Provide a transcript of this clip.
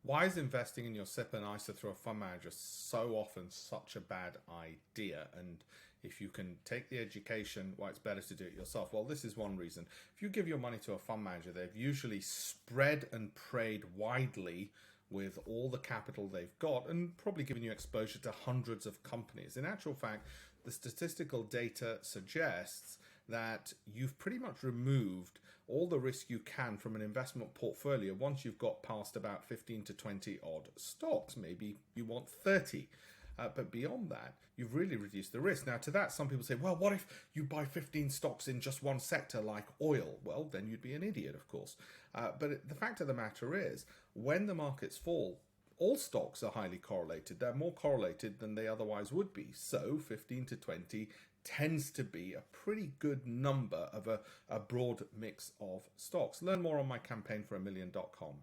Why is investing in your SIPP and ISA through a fund manager so often such a bad idea? And if you can take the education, why it's better to do it yourself? Well, this is one reason. If you give your money to a fund manager, they've usually spread and prayed widely with all the capital they've got and probably given you exposure to hundreds of companies. In actual fact, the statistical data suggests that you've pretty much removed all the risk you can from an investment portfolio once you've got past about 15 to 20 odd stocks. Maybe you want 30. But beyond that, you've really reduced the risk. Now, to that, some people say, well, what if you buy 15 stocks in just one sector like oil? Well, then you'd be an idiot, of course. But the fact of the matter is, when the markets fall, all stocks are highly correlated. They're more correlated than they otherwise would be. So 15 to 20 tends to be a pretty good number of a broad mix of stocks. Learn more on my campaign for $1million.com.